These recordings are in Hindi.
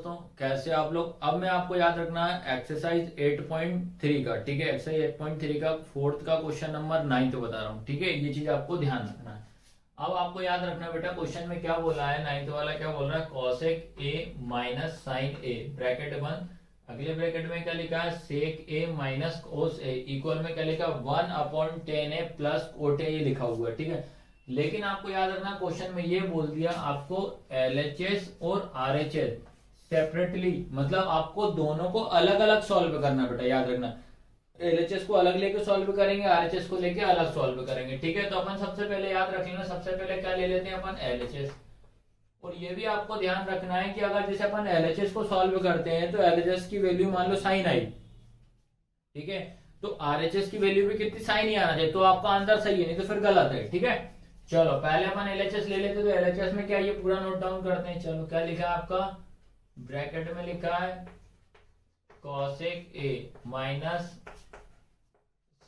दोस्तों, कैसे आप लोग। अब मैं आपको याद रखना है एक्सरसाइज 8.3 का, ठीक है। एक्सरसाइज 8.3 का फोर्थ का क्वेश्चन नंबर 9 बता रहा हूँ, ठीक है। ये चीज आपको ध्यान रखना है। अब आपको याद रखना बेटा, क्वेश्चन में क्या बोला है, 9 वाला क्या बोल रहा है, cosec A minus sine A bracket 1, अगले ब्रैकेट में क्या लिखा है, सेक ए माइनस कोस ए इक्वल में क्या लिखा, 1/10 ए प्लस कोट ए, लिखा हुआ है, ठीक है। लेकिन आपको याद रखना, क्वेश्चन में ये बोल दिया आपको एलएचएस और आरएचएस सेपरेटली, मतलब आपको दोनों को अलग अलग सॉल्व करना बेटा, याद रखना। एलएचएस को अलग लेके सॉल्व करेंगे, आरएचएस को लेके अलग सॉल्व करेंगे, ठीक है। तो अपन सबसे पहले याद रख लेना, सबसे पहले क्या ले लेते हैं अपन, एलएचएस। और ये भी आपको ध्यान रखना है कि अगर जैसे अपन एलएचएस को सॉल्व करते हैं तो एलएचएस की वैल्यू मान लो साइन आई, ठीक है। तो आरएचएस की वैल्यू भी कितनी, साइन ही आना चाहिए, तो आपका आंसर सही है, नहीं तो फिर गलत है, ठीक है। चलो पहले अपन एलएचएस ले लेते, तो एलएचएस में क्या, ये पूरा नोट डाउन करते हैं। चलो क्या लिखा है आपका, ब्रैकेट में लिखा है cosec A minus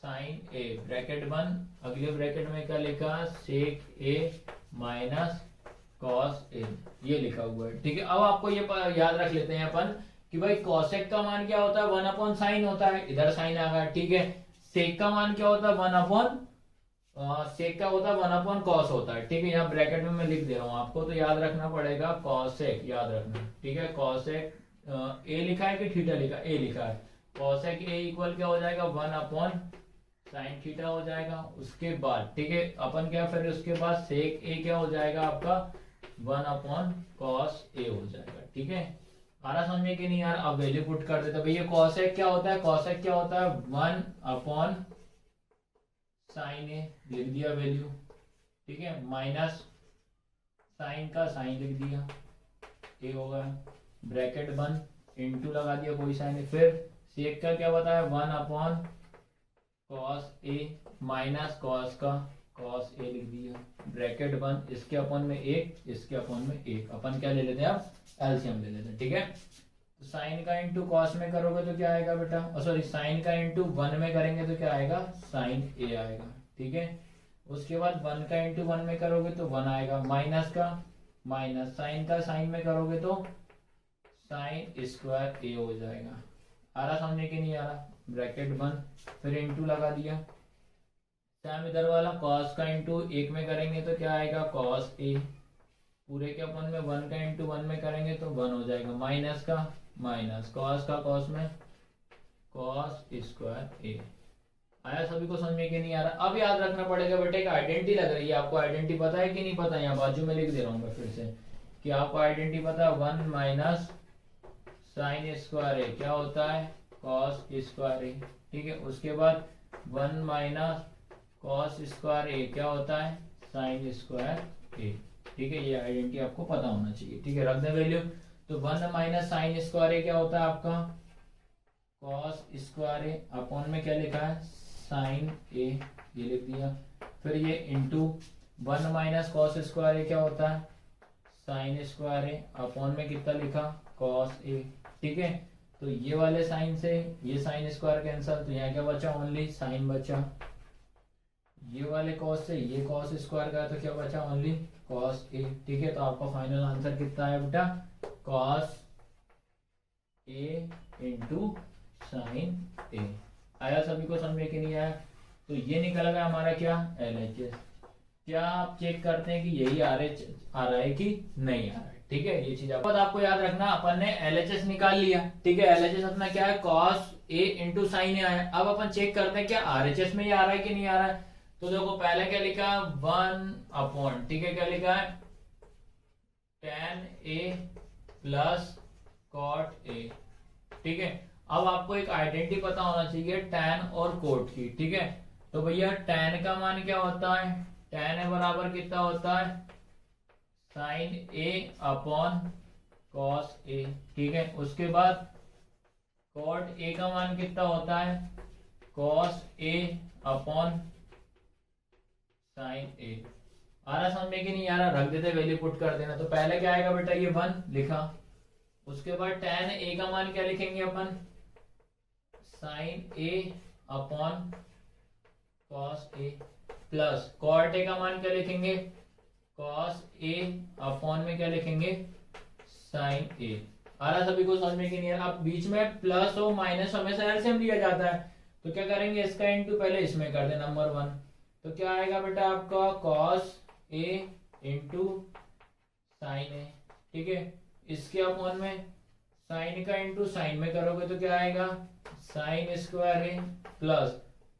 sine A bracket 1, अगले ब्रैकेट में क्या लिखा, सेक ए माइनस कॉस ए, ये लिखा हुआ है, ठीक है। अब आपको ये याद रख लेते हैं अपन कि भाई कॉसेक का मान क्या होता है, 1/sin होता है, इधर साइन आ गया, ठीक है। सेक का मान क्या होता है, 1/, सेक का होता है 1/cos होता है, ठीक है। यहाँ ब्रैकेट में मैं लिख दे रहा हूँ आपको, तो याद रखना पड़ेगा कॉसेक, याद रखना, ठीक है। कॉसेक ए लिखा है कि थीटा लिखा, ए लिखा है। कॉसेक ए इक्वल क्या हो जाएगा, 1/sin थीटा हो जाएगा। उसके बाद ठीक है अपन क्या, फिर उसके बाद सेक ए क्या हो जाएगा आपका, 1/cos ए हो जाएगा, ठीक है। आ रहा समझ में कि नहीं यार। अब वैल्यू पुट कर देते भैया, कॉसेक क्या होता है, कॉसेक क्या होता है, 1/sin ए, लिख दिया वैल्यू, ठीक है। माइनस साइन का साइन लिख दिया, ए होगा, ब्रैकेट 1 इंटू लगा दिया, कोई साइन है। फिर सेक का क्या बताया, 1/cos ए माइनस कॉस का कॉस ए लिख दिया, ब्रैकेट 1, इसके अपन में 1, इसके अपन में 1, अपन क्या ले लेते हैं, अब एलसीएम ले लेते हैं, ठीक है। तो साइन का इंटू कॉस में करोगे तो क्या आएगा बेटा, सॉरी साइन का इंटू 1 में करेंगे तो क्या आएगा, साइन ए आएगा, ठीक है। उसके बाद 1 का इंटू 1 में करोगे तो 1 आएगा, माइनस का माइनस, साइन का साइन में करोगे तो साइन स्क्वायर ए हो जाएगा। आ रहा समझने की नहीं आ रहा, ब्रैकेट 1 फिर इंटू लगा दिया, सेम इधर वाला कॉस का इंटू 1 में करेंगे तो क्या आएगा, कॉस ए, पूरे के अपन में 1 का इंटू 1 में करेंगे तो 1 हो जाएगा, माइनस का माइनस कॉस का कॉस में कॉस स्क्वायर ए। आया सभी को समझ में कि नहीं आ रहा। अब याद रखना पड़ेगा बेटे, एक आइडेंटिटी लग रही है आपको, आइडेंटिटी पता है कि नहीं पता, यहाँ बाजू में लिख दे रहा हूँ मैं फिर से कि आपको आइडेंटिटी पता है, 1 माइनस साइन स्क्वायर ए क्या होता है, कॉस स्क्वायर ए, ठीक है। उसके बाद 1 माइनस कॉस स्क्वायर ए क्या होता है, साइन स्क्वायर ए, ठीक है। ये आइडेंटिटी आपको पता होना चाहिए, ठीक है। रख दे वैल्यू, तो 1 माइनस साइन स्क्वायर ए क्या होता है आपका, कॉस स्क्वायर ए, अपॉन में क्या लिखा है, साइन ए, ये लिख दिया। फिर ये इंटू 1 माइनस कॉस स्क्वायर ए क्या होता है, साइन स्क्वायर ए, अपॉन में कितना लिखा, कॉस ए, ठीक है। तो ये वाले साइन से ये साइन स्क्वायर कैंसल, तो यहाँ क्या बचा, ओनली साइन बचा। ये वाले कॉस से ये कॉस स्क्वायर का, तो क्या बचा, ओनली कॉस ए, ठीक है। तो आपका फाइनल आंसर कितना है बेटा, कॉस ए इंटू साइन ए। आया सभी को समझ में कि नहीं आया। तो ये निकल गया हमारा क्या, एलएचएस। क्या आप चेक करते हैं कि यही आरएच आ रहा है कि नहीं आ रहा है, ठीक है। ये चीज आपको याद रखना, अपन ने एलएचएस निकाल लिया, ठीक है। एलएचएस अपना क्या है, कॉस ए इंटू साइन ए आया। अब अपन चेक करते हैं क्या आरएचएस में ये आ रहा है कि नहीं आ रहा है। तो देखो पहले क्या लिखा, 1/, ठीक है, क्या लिखा है, tan A plus cot A, ठीक है। अब आपको एक आइडेंटिटी पता होना चाहिए tan और कोट की, ठीक है। तो भैया tan का मान क्या होता है, tan ए बराबर कितना होता है, साइन ए अपॉन कॉस ए, ठीक है। उसके बाद कॉट ए का मान कितना होता है, कॉस ए अपॉन साइन ए। आ रहा समझ में कि नहीं आ रहा, रख देते वैल्यू पुट कर देना। तो पहले क्या आएगा बेटा, ये 1 लिखा, उसके बाद tan ए का मान क्या लिखेंगे अपन, sine A upon cos A, plus cot A का मान क्या लिखेंगे, कॉस ए अपॉन में क्या लिखेंगे, साइन ए। आ रहा सभी को समझ में कि नहीं? अब बीच में प्लस और माइनस हमेशा एलसीएम लिया जाता है, तो क्या करेंगे, इसका इंटू पहले इसमें कर दे नंबर 1, तो क्या आएगा बेटा आपका कॉस ए इंटू साइन ए, ठीक है। इसके अपॉन में साइन का इंटू साइन में करोगे तो क्या आएगा, साइन स्क्वायर ए प्लस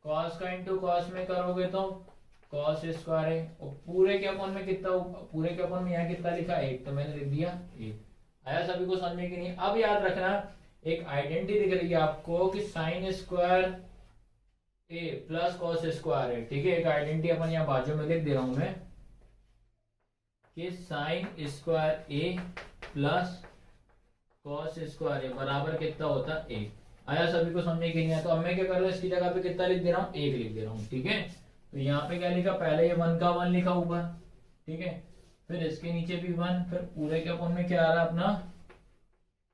कॉस का इंटू कॉस में करोगे तो कॉस स्क्वायर ए, और पूरे के अपॉन में कितना, पूरे के अपॉन में यहाँ कितना लिखा 1, तो मैंने लिख दिया 1। आया सभी को समझ में कि नहीं? अब याद रखना एक आइडेंटिटी दिख रही है आपको कि साइन स्क्वायर ए प्लस कॉस स्क्वायर है, ठीक है। एक आइडेंटिटी अपन यहाँ बाजू में लिख दे रहा हूं मैं कि साइन स्क्वायर ए प्लस कॉस स्क्वायर ए बराबर कितना होता है 1। आया सभी को समझने की नहीं है? तो अब मैं क्या कर रहा हूँ, इसकी जगह पे कितना लिख दे रहा हूँ, 1 लिख दे रहा हूँ, ठीक है। तो यहाँ पे क्या लिखा, पहले ये 1 का 1 लिखा ऊपर, ठीक है, फिर इसके नीचे भी 1, फिर पूरे के अपॉन में क्या आ रहा है अपना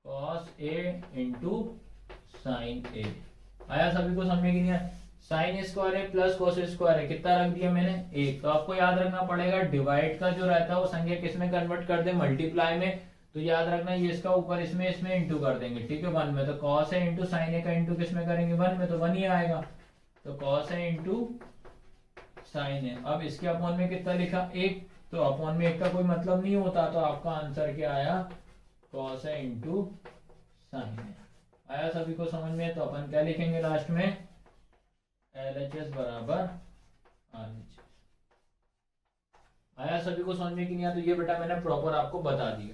कॉस ए इंटू साइन ए। आया सभी को समझ में की नहीं है? साइन स्क्वायर है प्लस कॉस स्क्वायर है, कितना रख दिया मैंने 1। तो आपको याद रखना पड़ेगा डिवाइड का जो रहता है वो संख्या किस में कन्वर्ट कर दे, मल्टीप्लाई में। तो याद रखना ये इसका ऊपर इसमें इंटू कर देंगे, ठीक है, 1 में। तो कॉस है इंटू साइन ए का इंटू किस में करेंगे, 1 में, तो 1 ही आएगा। तो कॉस है इंटू साइन है। अब इसके अपॉन में कितना लिखा 1, तो अपॉन में 1 का कोई मतलब नहीं होता, तो आपका आंसर क्या आया, कॉस है इंटू साइन है। आया सभी को समझ में? तो अपन क्या लिखेंगे लास्ट में, LHS बराबर RHS। आया सभी को समझ में कि नहीं आया? तो ये बेटा मैंने प्रॉपर आपको बता दिया।